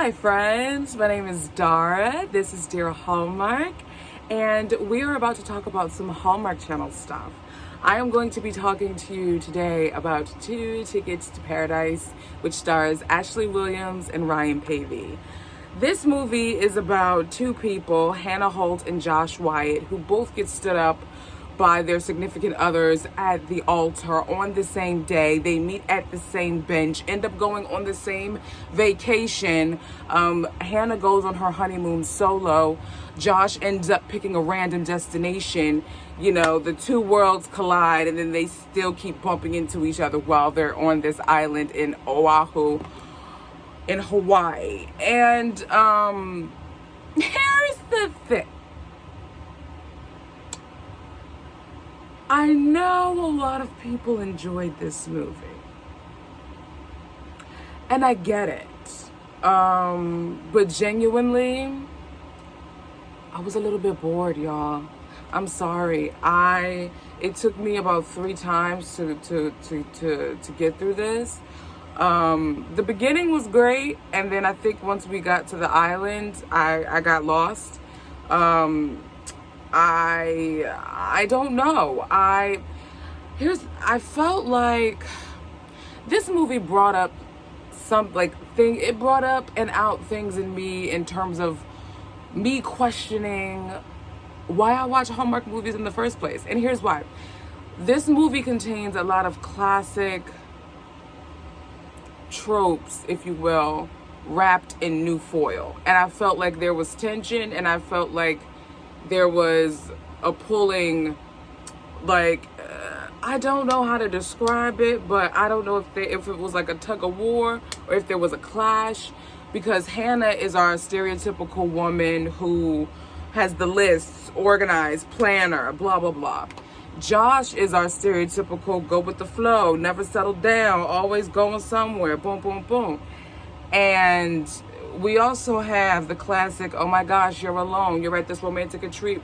Hi friends, my name is Dara. This is Dear Hallmark, and we are about to talk about some Hallmark Channel stuff. I am going to be talking to you today about Two Tickets to Paradise, which stars Ashley Williams and Ryan Paevey. This movie is about two people, Hannah Holt and Josh Wyatt, who both get stood up by their significant others at the altar on the same day. They meet at the same bench, end up going on the same vacation. Hannah goes on her honeymoon solo. Josh ends up picking a random destination. You know, the two worlds collide, and then they still keep bumping into each other while they're on this island in Oahu, in Hawaii. And here's the thing. I know a lot of people enjoyed this movie, and I get it, but genuinely, I was a little bit bored, y'all. I'm sorry. It took me about 3 times to get through this. The beginning was great, and then I think once we got to the island, I got lost. I don't know. I felt like this movie brought up it brought up and out things in me in terms of me questioning why I watch Hallmark movies in the first place. And here's why. This movie contains a lot of classic tropes, if you will, wrapped in new foil. And I felt like there was tension, and I felt like there was a pulling, I don't know how to describe it, but I don't know if it was like a tug of war or if there was a clash, because Hannah is our stereotypical woman who has the lists, organized, planner, blah, blah, blah. Josh is our stereotypical go with the flow, never settle down, always going somewhere, boom, boom, boom. And we also have the classic, oh my gosh, you're alone. You're at this romantic retreat,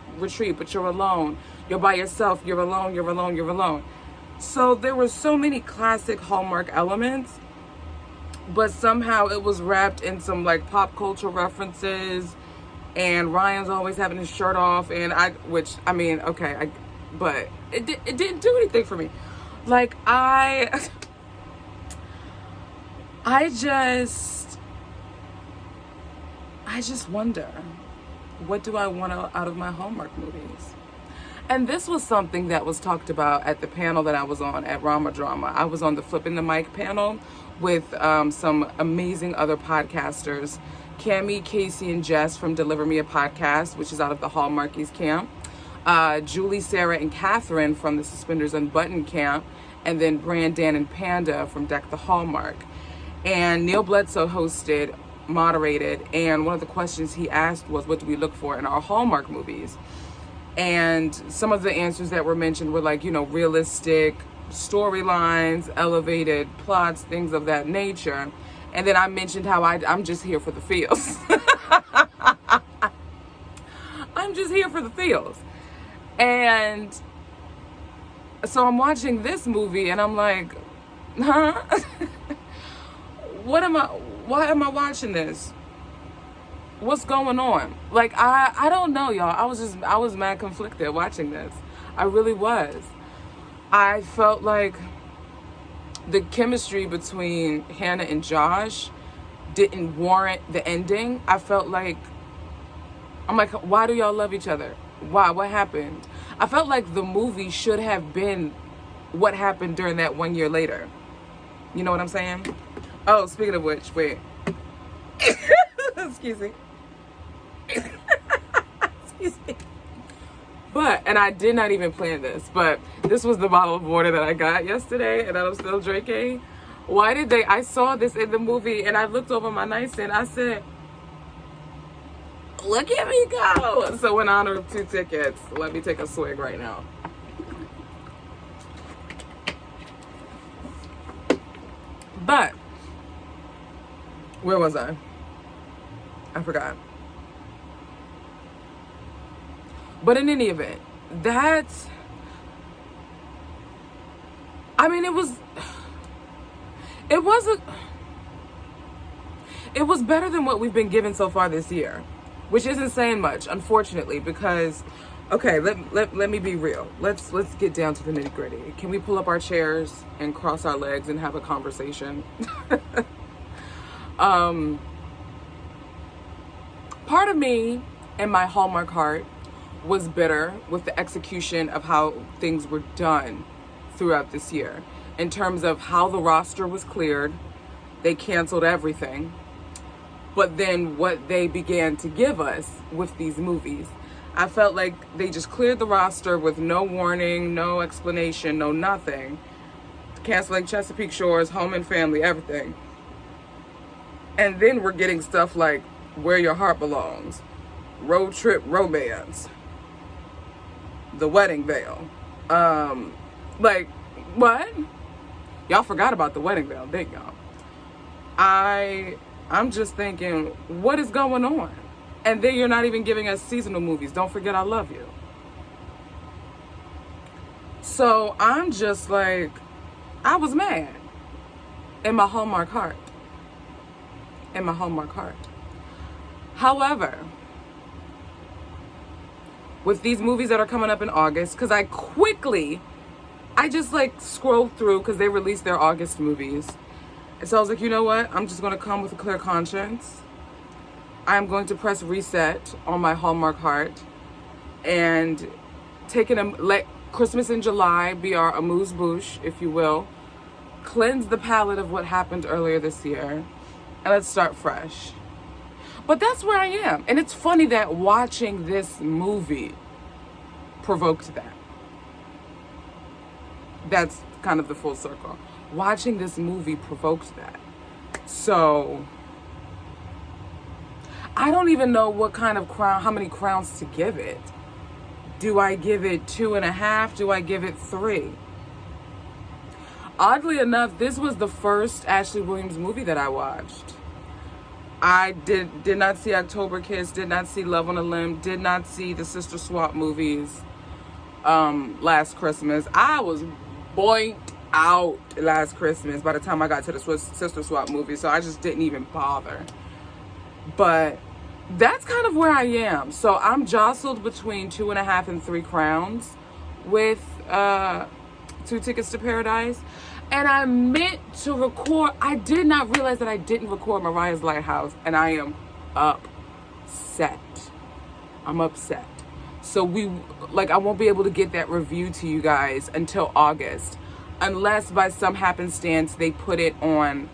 but you're alone. You're by yourself. You're alone. You're alone. You're alone. So there were so many classic Hallmark elements, but somehow it was wrapped in some pop culture references, and Ryan's always having his shirt off, but it didn't do anything for me. I just wonder, what do I want out of my Hallmark movies? And this was something that was talked about at the panel that I was on at Rama Drama. I was on the Flipping the Mic panel with some amazing other podcasters, Cammie, Casey, and Jess from Deliver Me a Podcast, which is out of the Hallmarkies camp, Julie, Sarah, and Catherine from the Suspenders Unbuttoned camp, and then Brandon and Panda from Deck the Hallmark. And Neil Bledsoe moderated, and one of the questions he asked was, what do we look for in our Hallmark movies? And some of the answers that were mentioned were realistic storylines, elevated plots, things of that nature. And then I mentioned how I'm just here for the feels. I'm just here for the feels. And so I'm watching this movie, and I'm like, huh? Why am I watching this? What's going on? I don't know, y'all. I was mad conflicted watching this. I really was. I felt like the chemistry between Hannah and Josh didn't warrant the ending. I'm like, why do y'all love each other? Why? What happened? I felt like the movie should have been what happened during that 1 year later. You know what I'm saying? Oh, speaking of which, wait. Excuse me. Excuse me. And I did not even plan this, but this was the bottle of water that I got yesterday and that I'm still drinking. I saw this in the movie, and I looked over my nightstand. I said, look at me go. So in honor of 2 tickets, let me take a swig right now. But where was I? I forgot. But in any event, It was better than what we've been given so far this year, which isn't saying much, unfortunately, because, okay, let me be real. Let's get down to the nitty gritty. Can we pull up our chairs and cross our legs and have a conversation? Part of me in my Hallmark heart was bitter with the execution of how things were done throughout this year in terms of how the roster was cleared. They canceled everything. But then what they began to give us with these movies, I felt like they just cleared the roster with no warning, no explanation, no nothing. Canceling Chesapeake Shores, Home and Family, everything. And then we're getting stuff like Where Your Heart Belongs, Road Trip Romance, The Wedding Veil. Like, what? Y'all forgot about The Wedding Veil, didn't y'all? I'm just thinking, what is going on? And then you're not even giving us seasonal movies. Don't forget I Love You. So I'm just like, I was mad in my Hallmark heart. In my Hallmark heart. However, with these movies that are coming up in August, because I just like scrolled through because they released their August movies. And so I was like, you know what? I'm just going to come with a clear conscience. I'm going to press reset on my Hallmark heart and let Christmas in July be our amuse-bouche, if you will. Cleanse the palate of what happened earlier this year. And let's start fresh. But that's where I am. And it's funny that watching this movie provoked that. That's kind of the full circle. Watching this movie provoked that. So I don't even know what kind of crown, how many crowns to give it. Do I give it 2.5? Do I give it 3? Oddly enough, this was the first Ashley Williams movie that I watched. I did not see October Kiss, did not see Love on a Limb, did not see the Sister Swap movies last Christmas. I was boinked out last Christmas by the time I got to the Sister Swap movie, so I just didn't even bother. But that's kind of where I am. So I'm jostled between 2.5 and 3 crowns with 2 Tickets to Paradise. And I meant to record. I did not realize that I didn't record Mariah's Lighthouse, and I am upset. I'm upset. So I won't be able to get that review to you guys until August, unless by some happenstance they put it on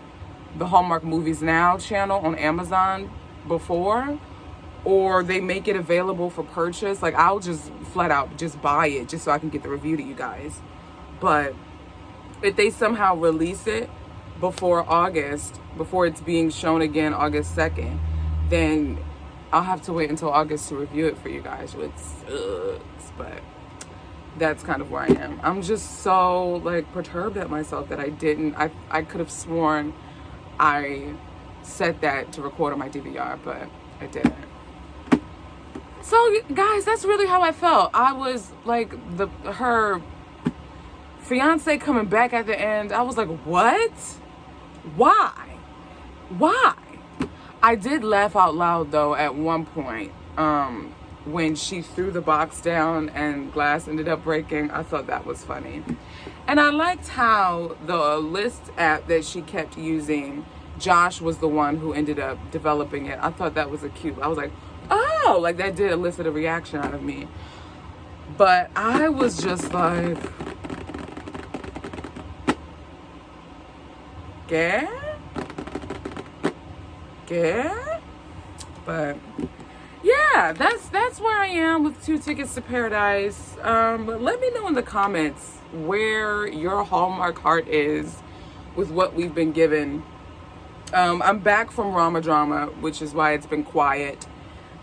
the Hallmark Movies Now channel on Amazon before, or they make it available for purchase. Like, I'll just flat out just buy it just so I can get the review to you guys. But if they somehow release it before August, before it's being shown again August 2nd, then I'll have to wait until August to review it for you guys, which sucks, but that's kind of where I am. I'm just so perturbed at myself that I could have sworn I set that to record on my DVR, but I didn't. So guys, that's really how I felt. I was like, her fiance coming back at the end, I was like, what? Why? I did laugh out loud though at one point when she threw the box down and glass ended up breaking. I thought that was funny. And I liked how the list app that she kept using, Josh was the one who ended up developing it. I thought that was I was like, oh, like that did elicit a reaction out of me. But I was just like, yeah. But yeah, that's where I am with 2 Tickets to Paradise. But let me know in the comments where your Hallmark heart is with what we've been given. I'm back from Rama Drama, which is why it's been quiet.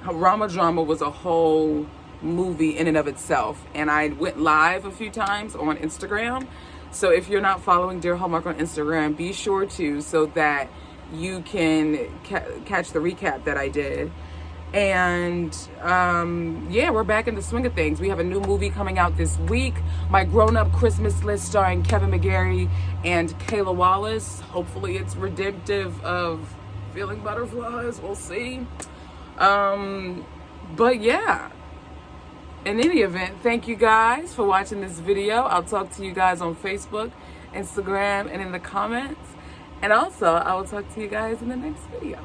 Rama Drama was a whole movie in and of itself, and I went live a few times on Instagram. So if you're not following Dear Hallmark on Instagram, be sure to, so that you can catch the recap that I did. And yeah, we're back in the swing of things. We have a new movie coming out this week, My Grown-Up Christmas List, starring Kevin McGarry and Kayla Wallace. Hopefully it's redemptive of feeling butterflies. We'll see. But yeah, in any event, thank you guys for watching this video. I'll talk to you guys on Facebook, Instagram, and in the comments. And also, I will talk to you guys in the next video.